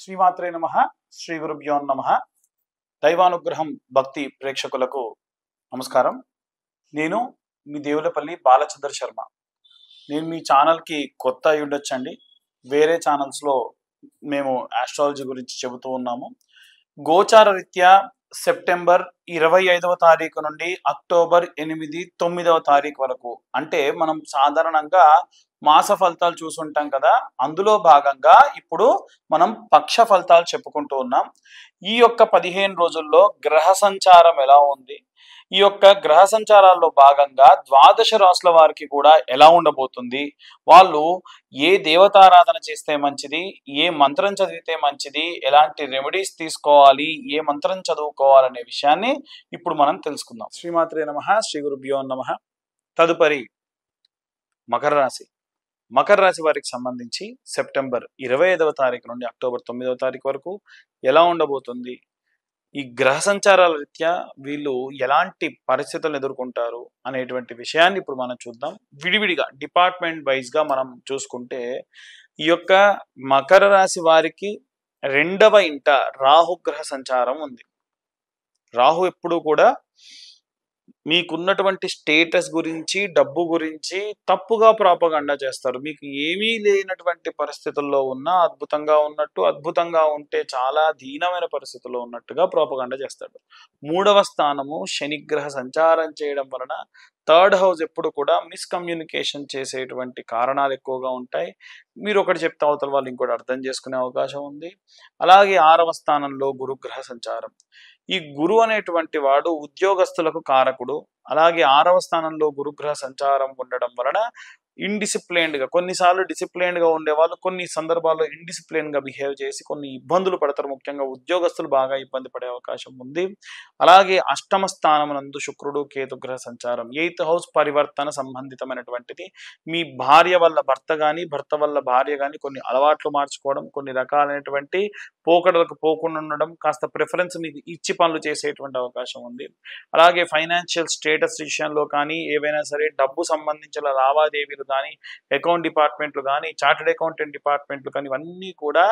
శ్రీమాత్రే నమః. శ్రీ గురుభ్యో నమః. దైవానుగ్రహం భక్తి ప్రేక్షకులకు నమస్కారం. నేను మీ దేవులపల్లి బాలచంద్ర శర్మ. నేను మీ ఛానల్కి కొత్త అయి ఉండొచ్చండి. వేరే ఛానల్స్లో మేము ఆస్ట్రాలజీ గురించి చెబుతూ ఉన్నాము. గోచార రీత్యా సెప్టెంబర్ 25వ తారీఖు నుండి అక్టోబర్ 8, 9వ తారీఖు వరకు, అంటే మనం సాధారణంగా మాస ఫలితాలు చూసుంటాం కదా, అందులో భాగంగా ఇప్పుడు మనం పక్ష ఫలితాలు చెప్పుకుంటూ ఉన్నాం. ఈ యొక్క 15 రోజుల్లో గ్రహ సంచారం ఎలా ఉంది, ఈ యొక్క గ్రహ సంచారాల్లో భాగంగా ద్వాదశ రాశుల వారికి కూడా ఎలా ఉండబోతుంది, వాళ్ళు ఏ దేవతారాధన చేస్తే మంచిది, ఏ మంత్రం చదివితే మంచిది, ఎలాంటి రెమెడీస్ తీసుకోవాలి, ఏ మంత్రం చదువుకోవాలనే విషయాన్ని ఇప్పుడు మనం తెలుసుకుందాం. శ్రీమాత్రే నమః. శ్రీ గురుభ్యో నమః. తదుపరి మకర రాశి. మకర రాశి వారికి సంబంధించి సెప్టెంబర్ 25వ తారీఖు నుండి అక్టోబర్ 9వ తారీఖు వరకు ఎలా ఉండబోతుంది, ఈ గ్రహ సంచారాల రీత్యా వీళ్ళు ఎలాంటి పరిస్థితులను ఎదుర్కొంటారు అనేటువంటి విషయాన్ని ఇప్పుడు మనం చూద్దాం. విడివిడిగా డిపార్ట్మెంట్ వైజ్గా మనం చూసుకుంటే, ఈ యొక్క మకర రాశి వారికి 2వ ఇంట రాహుగ్రహ సంచారం ఉంది. రాహు ఎప్పుడు కూడా మీకున్నటువంటి స్టేటస్ గురించి, డబ్బు గురించి తప్పుగా ప్రాపగండా చేస్తారు. మీకు ఏమీ లేనటువంటి పరిస్థితుల్లో ఉన్నా అద్భుతంగా ఉన్నట్టు, అద్భుతంగా ఉంటే చాలా దీనమైన పరిస్థితుల్లో ఉన్నట్టుగా ప్రాపగండా చేస్తాడు. 3వ స్థానము శనిగ్రహ సంచారం చేయడం వలన 3rd హౌస్ ఎప్పుడు కూడా మిస్కమ్యూనికేషన్ చేసేటువంటి కారణాలు ఎక్కువగా ఉంటాయి. మీరు ఒకటి చెప్తే అవతల వాళ్ళు ఇంకోటి అర్థం చేసుకునే అవకాశం ఉంది. అలాగే 6వ స్థానంలో గురుగ్రహ సంచారం. ఈ గురు అనేటువంటి వాడు ఉద్యోగస్తులకు కారకుడు. అలాగే 6వ స్థానంలో గురుగ్రహ సంచారం ఉండడం వలన ఇండిసిప్లైన్డ్గా, కొన్నిసార్లు డిసిప్లైన్డ్గా ఉండేవాళ్ళు కొన్ని సందర్భాల్లో ఇండిసిప్లైన్గా బిహేవ్ చేసి కొన్ని ఇబ్బందులు పడతారు. ముఖ్యంగా ఉద్యోగస్తులు బాగా ఇబ్బంది పడే అవకాశం ఉంది. అలాగే 8వ స్థానం నందు శుక్రుడు కేతుగ్రహ సంచారం. 8th హౌస్ పరివర్తన సంబంధితమైనటువంటిది. మీ భార్య వల్ల భర్త కానీ, భర్త వల్ల భార్య కానీ కొన్ని అలవాట్లు మార్చుకోవడం, కొన్ని రకాలైనటువంటి పోకడలకు పోకుండా ఉండడం, కాస్త ప్రిఫరెన్స్ మీకు ఇచ్చి పనులు చేసేటువంటి అవకాశం ఉంది. అలాగే ఫైనాన్షియల్ స్టేటస్ విషయంలో కానీ, ఏవైనా సరే డబ్బు సంబంధించిన లావాదేవీలు కానీ, అకౌంట్ డిపార్ట్మెంట్లు కానీ, చార్టెడ్ అకౌంటెంట్ డిపార్ట్మెంట్లు కానీ, ఇవన్నీ కూడా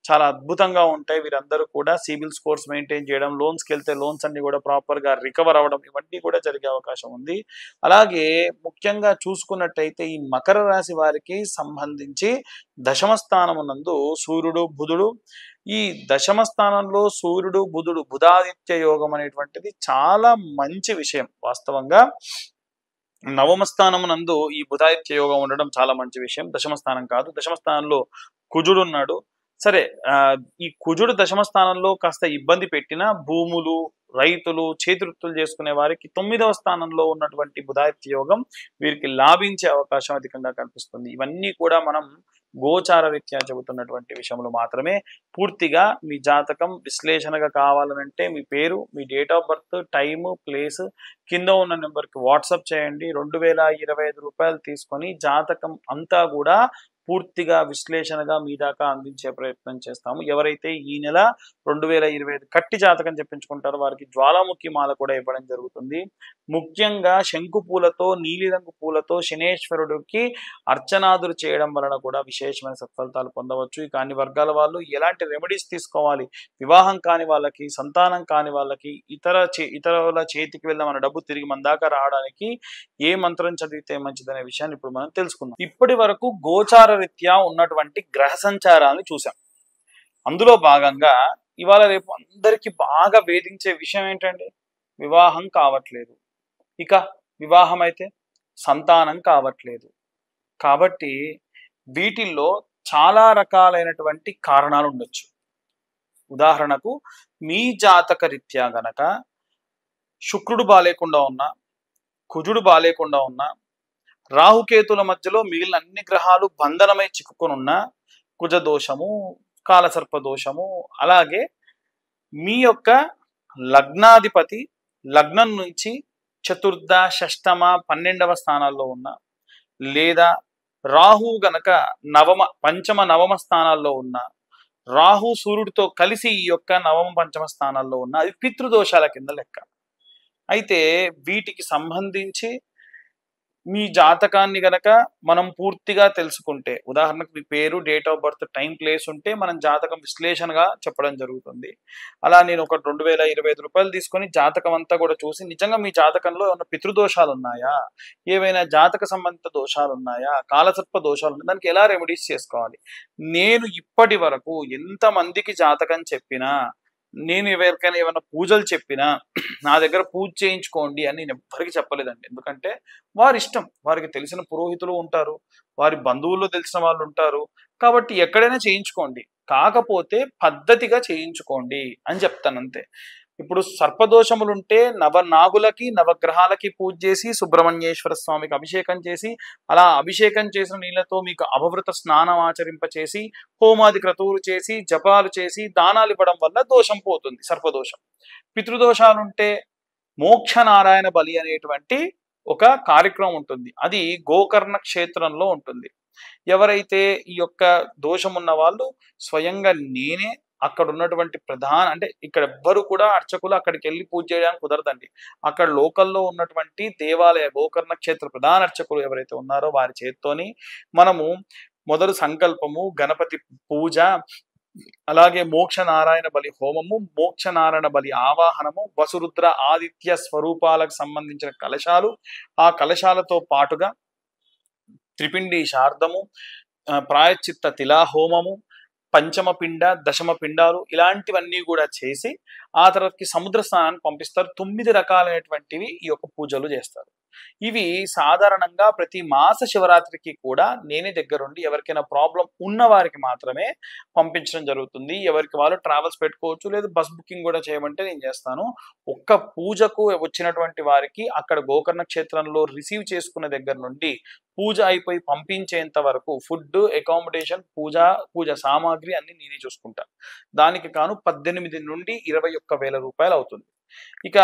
చాలా అద్భుతంగా ఉంటాయి. వీరందరూ కూడా సిబిల్ స్కోర్స్ మెయింటైన్ చేయడం, లోన్స్కి వెళ్తే లోన్స్ అన్ని కూడా ప్రాపర్గా రికవర్ అవ్వడం, ఇవన్నీ కూడా జరిగే అవకాశం ఉంది. అలాగే ముఖ్యంగా చూసుకున్నట్టయితే ఈ మకర రాశి వారికి సంబంధించి దశమ స్థానమునందు సూర్యుడు, బుధుడు. ఈ దశమ స్థానంలో సూర్యుడు, బుధుడు, బుధాదిత్య యోగం అనేటువంటిది చాలా మంచి విషయం. వాస్తవంగా నవమ స్థానమునందు ఈ బుధాదిత్య యోగం ఉండడం చాలా మంచి విషయం. దశమ స్థానం కాదు, దశమ స్థానంలో కుజుడు ఉన్నాడు. సరే, ఈ కుజుడు దశమ స్థానంలో కాస్త ఇబ్బంది పెట్టిన భూములు, రైతులు, చేతివృత్తులు చేసుకునే వారికి 9వ స్థానంలో ఉన్నటువంటి బుధాదిత్య యోగం వీరికి లాభించే అవకాశం అధికంగా కనిపిస్తుంది. ఇవన్నీ కూడా మనం గోచార రీత్యా చెబుతున్నటువంటి విషయంలో మాత్రమే. పూర్తిగా మీ జాతకం విశ్లేషణగా కావాలనంటే మీ పేరు, మీ date of birth, time, place కింద ఉన్న నెంబర్కి వాట్సాప్ చేయండి. 2025 రూపాయలు తీసుకొని జాతకం అంతా కూడా పూర్తిగా విశ్లేషణగా మీ దాకా అందించే ప్రయత్నం చేస్తాము. ఎవరైతే ఈ నెల 2025 కట్టి జాతకం చెప్పించుకుంటారో వారికి జ్వాలాముఖి మాల కూడా ఇవ్వడం జరుగుతుంది. ముఖ్యంగా శంకు పూలతో, నీలిరంగు పూలతో శనేశ్వరుడికి అర్చనాదులు చేయడం వలన కూడా విశేషమైన సత్ఫలితాలు పొందవచ్చు. ఇక అన్ని వర్గాల వాళ్ళు ఎలాంటి రెమెడీస్ తీసుకోవాలి, వివాహం కాని వాళ్ళకి, సంతానం కాని వాళ్ళకి, ఇతరుల చేతికి వెళ్ళిన మన డబ్బు తిరిగి మన దాకా రావడానికి ఏ మంత్రం చదివితే మంచిదనే విషయాన్ని ఇప్పుడు మనం తెలుసుకుందాం. ఇప్పటి వరకు గోచార రీత్యా ఉన్నటువంటి గ్రహ సంచారాలను చూసాం. అందులో భాగంగా ఇవాళ రేపు అందరికీ బాగా వేధించే విషయం ఏంటండి? వివాహం కావట్లేదు. ఇక వివాహం అయితే సంతానం కావట్లేదు. కాబట్టి వీటిల్లో చాలా రకాలైనటువంటి కారణాలు ఉండొచ్చు. ఉదాహరణకు మీ జాతక రీత్యా గనక శుక్రుడు బాలేకుండా ఉన్నా, కుజుడు బాలేకుండా ఉన్నా, రాహుకేతుల మధ్యలో మిగిలిన అన్ని గ్రహాలు బంధనమై చిక్కుకొని ఉన్న కుజ దోషము, కాలసర్ప దోషము, అలాగే మీ యొక్క లగ్నాధిపతి లగ్నం నుంచి చతుర్థ, షష్టమ, 12వ స్థానాల్లో ఉన్న, లేదా రాహు గనక పంచమ, నవమ స్థానాల్లో ఉన్న, రాహు సూర్యుడితో కలిసి ఈ యొక్క నవమ, పంచమ స్థానాల్లో ఉన్న, అది పితృదోషాల కింద లెక్క. అయితే వీటికి సంబంధించి మీ జాతకాన్ని గనక మనం పూర్తిగా తెలుసుకుంటే, ఉదాహరణకు మీ పేరు, date of birth, time, place ఉంటే మనం జాతకం విశ్లేషణగా చెప్పడం జరుగుతుంది. అలా నేను ఒక రూ. 2025 తీసుకొని జాతకం అంతా కూడా చూసి నిజంగా మీ జాతకంలో ఏమన్నా పితృదోషాలున్నాయా? ఏవైనా జాతక సంబంధిత దోషాలున్నాయా? కాలసర్ప దోషాలున్నాయా? దానికి ఎలా రెమెడీస్ చేసుకోవాలి? నేను ఇప్పటి వరకు ఎంతమందికి జాతకం చెప్పినా, నేను ఎవరికైనా ఏమైనా పూజలు చెప్పినా, నా దగ్గర పూజ చేయించుకోండి అని నేను ఎవ్వరికీ చెప్పలేదండి. ఎందుకంటే వారిష్టం. వారికి తెలిసిన పురోహితులు ఉంటారు. వారి బంధువుల్లో తెలిసిన వాళ్ళు ఉంటారు. కాబట్టి ఎక్కడైనా చేయించుకోండి. కాకపోతే పద్ధతిగా చేయించుకోండి అని చెప్తానంతే. ఇప్పుడు సర్పదోషములుంటే నవనాగులకి, నవగ్రహాలకి పూజ చేసి, సుబ్రహ్మణ్యేశ్వర స్వామికి అభిషేకం చేసి, అలా అభిషేకం చేసిన నీళ్లతో మీకు అపవృత స్నానం ఆచరింపచేసి, హోమాది క్రతువులు చేసి, జపాలు చేసి, దానాలు ఇవ్వడం వల్ల దోషం పోతుంది, సర్పదోషం. పితృదోషాలుంటే మోక్ష నారాయణ బలి అనేటువంటి ఒక కార్యక్రమం ఉంటుంది. అది గోకర్ణ క్షేత్రంలో ఉంటుంది. ఎవరైతే ఈ యొక్క దోషం ఉన్న వాళ్ళు స్వయంగా నేనే అక్కడ ఉన్నటువంటి అంటే ఇక్కడ ఎవ్వరు కూడా అర్చకులు అక్కడికి వెళ్ళి పూజ చేయడానికి కుదరదండి. అక్కడ లోకల్లో ఉన్నటువంటి దేవాలయ గోకర్ణ క్షేత్ర ప్రధాన అర్చకులు ఎవరైతే ఉన్నారో వారి చేత్తోని మనము మొదలు సంకల్పము, గణపతి పూజ, అలాగే మోక్ష నారాయణ బలి హోమము, మోక్ష నారాయణ బలి ఆవాహనము, వసురుద్ర ఆదిత్య స్వరూపాలకు సంబంధించిన కలశాలు, ఆ కలశాలతో పాటుగా త్రిపిండి శార్దము, ప్రాయశ్చిత్త తిలాహోమము, పంచమ పిండ, దశమ పిండాలు ఇలాంటివన్నీ కూడా చేసి ఆ తర్వాతకి సముద్ర స్నానానికి పంపిస్తారు. 9 రకాలైనటువంటివి ఈ యొక్క పూజలు చేస్తారు. ఇవి సాధారణంగా ప్రతి మాస శివరాత్రికి కూడా నేనే దగ్గరుండి ఎవరికైనా ప్రాబ్లం ఉన్న వారికి మాత్రమే పంపించడం జరుగుతుంది. ఎవరికి వాళ్ళు ట్రావెల్స్ పెట్టుకోవచ్చు, లేదా బస్ బుకింగ్ కూడా చేయమంటే నేను చేస్తాను. ఒక్క పూజకు వచ్చినటువంటి వారికి అక్కడ గోకర్ణ క్షేత్రంలో రిసీవ్ చేసుకున్న దగ్గర నుండి పూజ అయిపోయి పంపించేంత వరకు ఫుడ్, అకామిడేషన్, పూజ సామాగ్రి అన్ని నేనే చూసుకుంటా. దానికి కాను 18 నుండి 21,000 రూపాయలు అవుతుంది. ఇక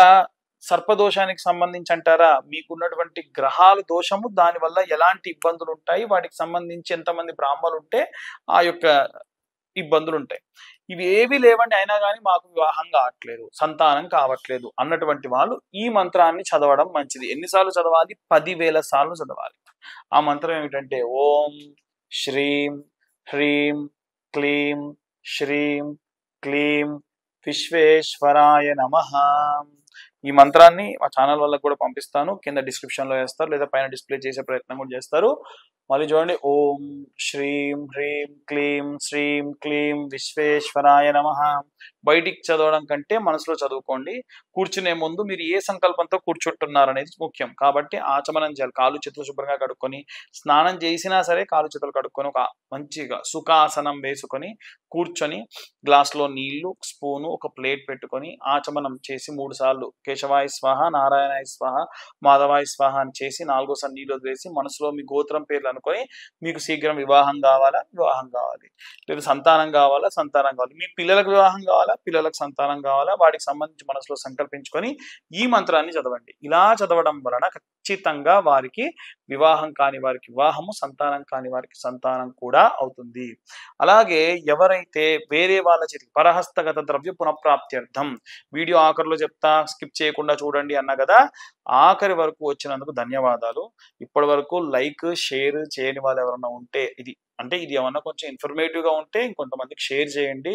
సర్పదోషానికి సంబంధించి అంటారా, మీకున్నటువంటి గ్రహాల దోషము, దానివల్ల ఎలాంటి ఇబ్బందులు ఉంటాయి, వాటికి సంబంధించి ఎంతమంది బ్రాహ్మలు ఉంటే ఆ యొక్క ఇబ్బందులు ఉంటాయి. ఇవి ఏవి లేవండి, అయినా కానీ మాకు వివాహం కావట్లేదు, సంతానం కావట్లేదు అన్నటువంటి వాళ్ళు ఈ మంత్రాన్ని చదవడం మంచిది. ఎన్నిసార్లు చదవాలి? 10,000 సార్లు చదవాలి. ఆ మంత్రం ఏమిటంటే ఓం శ్రీం హ్రీం క్లీం శ్రీం క్లీం విశ్వేశ్వరాయ నమః. ఈ మంత్రాన్ని మా ఛానల్ వాళ్ళకు కూడా పంపిస్తాను, కింద డిస్క్రిప్షన్ లో వేస్తారు, లేదా పైన డిస్ప్లే చేసే ప్రయత్నం కూడా చేస్తారు. మళ్ళీ చూడండి, ఓం శ్రీం హ్రీం క్లీం శ్రీం క్లీం విశ్వేశ్వరాయ నమః. బయటికి చదవడం కంటే మనసులో చదువుకోండి. కూర్చునే ముందు మీరు ఏ సంకల్పంతో కూర్చుంటున్నారు అనేది ముఖ్యం. కాబట్టి ఆచమనం చేయాలి. కాళ్ళు చేతులు శుభ్రంగా కడుక్కొని, స్నానం చేసినా సరే కాళ్ళు చేతులు కడుక్కొని ఒక మంచిగా సుఖాసనం వేసుకొని కూర్చొని గ్లాస్లో నీళ్లు, స్పూను, ఒక ప్లేట్ పెట్టుకొని ఆచమనం చేసి 3 సార్లు కేశవాయ స్వాహ, నారాయణాయ స్వాహ, మాధవాయ స్వాహ అని చేసి 4సారి నీళ్ళు వదిలేసి మనసులో మీ గోత్రం పేర్లు అనుకొని, మీకు శీఘ్రం వివాహం కావాలా, వివాహం కావాలి, లేదా సంతానం కావాలా, సంతానం కావాలి, మీ పిల్లలకు వివాహం కావాలా, పిల్లలకు సంతానం కావాలా, వాటికి సంబంధించి మనసులో సంకల్పించుకొని ఈ మంత్రాన్ని చదవండి. ఇలా చదవడం వలన ఖచ్చితంగా వారికి వివాహం కాని వారికి వివాహము, సంతానం కాని వారికి సంతానం కూడా అవుతుంది. అలాగే ఎవరైతే వేరే వాళ్ళ చేతికి పరహస్తగత ద్రవ్య పునఃప్రాప్త్యర్థం, వీడియో ఆఖరిలో చెప్తా, స్కిప్ చేయకుండా చూడండి అన్నా కదా, ఆఖరి వరకు వచ్చినందుకు ధన్యవాదాలు. ఇప్పటి వరకు లైక్, షేర్ చేయని వాళ్ళు ఎవరన్నా ఉంటే, ఇది ఏమన్నా కొంచెం ఇన్ఫర్మేటివ్ గా ఉంటే ఇంకొంతమందికి షేర్ చేయండి,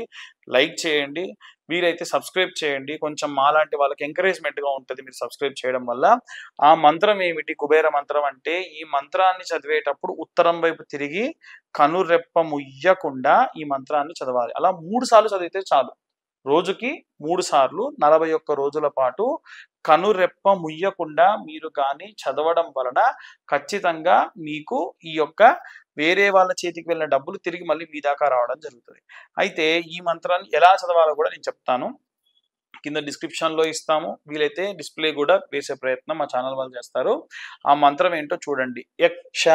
లైక్ చేయండి, వీరైతే సబ్స్క్రైబ్ చేయండి. కొంచెం మాలాంటి వాళ్ళకి ఎంకరేజ్మెంట్ గా ఉంటుంది మీరు సబ్స్క్రైబ్ చేయడం వల్ల. ఆ మంత్రం ఏమిటి? కుబేర మంత్రం అంటే, ఈ మంత్రాన్ని చదివేటప్పుడు ఉత్తరం వైపు తిరిగి కనురెప్ప ముయ్యకుండా ఈ మంత్రాన్ని చదవాలి. అలా 3 సార్లు చదివితే చాలు. రోజుకి 3 సార్లు 41 రోజుల పాటు కనురెప్ప ముయ్యకుండా మీరు కానీ చదవడం వలన ఖచ్చితంగా మీకు ఈ యొక్క వేరే వాళ్ళ చేతికి వెళ్ళిన డబ్బులు తిరిగి మళ్ళీ మీ దాకా రావడం జరుగుతుంది. అయితే ఈ మంత్రాన్ని ఎలా చదవాలో కూడా నేను చెప్తాను, కింద డిస్క్రిప్షన్ లో ఇస్తాము. వీలైతే డిస్ప్లే కూడా వేసే ప్రయత్నం మా ఛానల్ వాళ్ళు చేస్తారు. ఆ మంత్రం ఏంటో చూడండి. యక్ష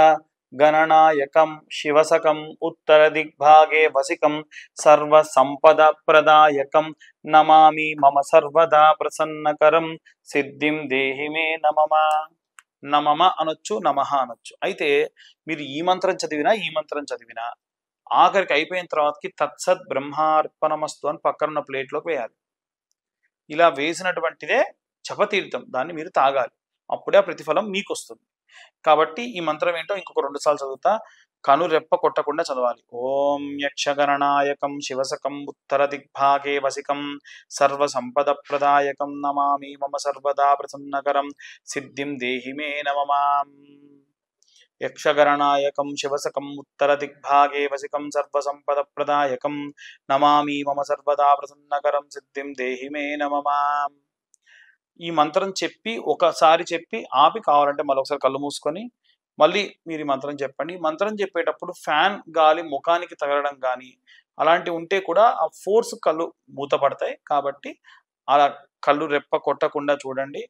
గణనాయకం శివసకం ఉత్తర దిగ్భాగే వసికం సర్వ సంపద ప్రదాయకం నమామి మమ సర్వదా ప్రసన్నకరం సిద్ధిం దేహి మే నమమ అనొచ్చు, నమః అనొచ్చు. అయితే మీరు ఈ మంత్రం చదివినా ఆఖరికి అయిపోయిన తర్వాతకి తత్సత్ బ్రహ్మార్పణమస్తు అని పక్కనున్న ప్లేట్లోకి వేయాలి. ఇలా వేసినటువంటిదే జపతీర్థం, దాన్ని మీరు తాగాలి. అప్పుడే ఆ ప్రతిఫలం మీకు వస్తుంది. కాబట్టి ఈ మంత్రం ఏంటో ఇంకొక 2 సార్లు చదువుతా. కనురెప్ప కొట్టకుండా చదవాలి. ఓం యక్షగణనాయకం శివసకం ఉత్తర దిగ్భాగే వసికం సర్వసంపదప్రదాయకం నమామి మమ సర్వదా ప్రసన్నకరం సిద్ధిం దేహి మే నమమాం. యక్షగణనాయకం శివసకం ఉత్తర దిగ్భాగే వసికం సర్వసంపదప్రదాయకం నమామి మమ సర్వదా ప్రసన్నకరం సిద్ధిం దేహి మే నమమాం. ఈ మంత్రం చెప్పి ఒకసారి చెప్పి ఆపి కావాలంటే మరొకసారి కళ్ళు మూసుకొని మళ్ళీ మీరు ఈ మంత్రం చెప్పండి. మంత్రం చెప్పేటప్పుడు ఫ్యాన్ గాలి ముఖానికి తగలడం కానీ అలాంటివి ఉంటే కూడా ఆ ఫోర్స్ కళ్ళు మూతపడతాయి. కాబట్టి అలా కళ్ళు రెప్ప కొట్టకుండా చూడండి.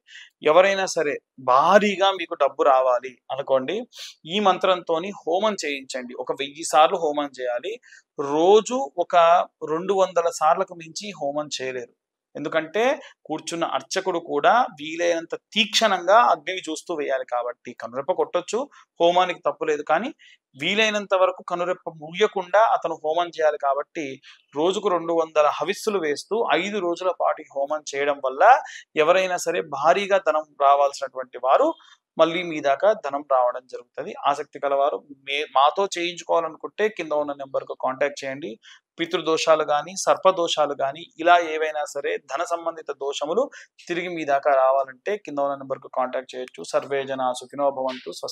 ఎవరైనా సరే భారీగా మీకు డబ్బు రావాలి అనుకోండి, ఈ మంత్రంతోని హోమం చేయించండి. ఒక 1000 సార్లు హోమం చేయాలి. రోజు ఒక 200 సార్లకు మించి హోమం చేయలేరు. ఎందుకంటే కూర్చున్న అర్చకుడు కూడా వీలైనంత తీక్షణంగా అగ్నిని చూస్తూ వేయాలి. కాబట్టి కనురెప్ప కొట్టొచ్చు, హోమానికి తప్పు లేదు. కానీ వీలైనంత వరకు కనురెప్ప మూయకుండా అతను హోమం చేయాలి. కాబట్టి రోజుకు 200 హవిస్సులు వేస్తూ 5 రోజుల పాటు ఈ హోమం చేయడం వల్ల ఎవరైనా సరే భారీగా ధనం రావాల్సినటువంటి వారు మళ్ళీ మీ దాకా ధనం రావడం జరుగుతుంది. ఆసక్తి కలవారు మాతో చేయించుకోవాలనుకుంటే కింద ఉన్న నెంబర్కు కాంటాక్ట్ చేయండి. పితృదోషాలు గాని, సర్పదోషాలు గాని ఇలా ఏవైనా సరే ధన సంబంధిత దోషములు తిరిగి మీ దాకా రావాలంటే కింద ఉన్న నెంబర్కు కాంటాక్ట్ చేయొచ్చు. సర్వే జనా సుఖినో భవంతు. స్వస్తి.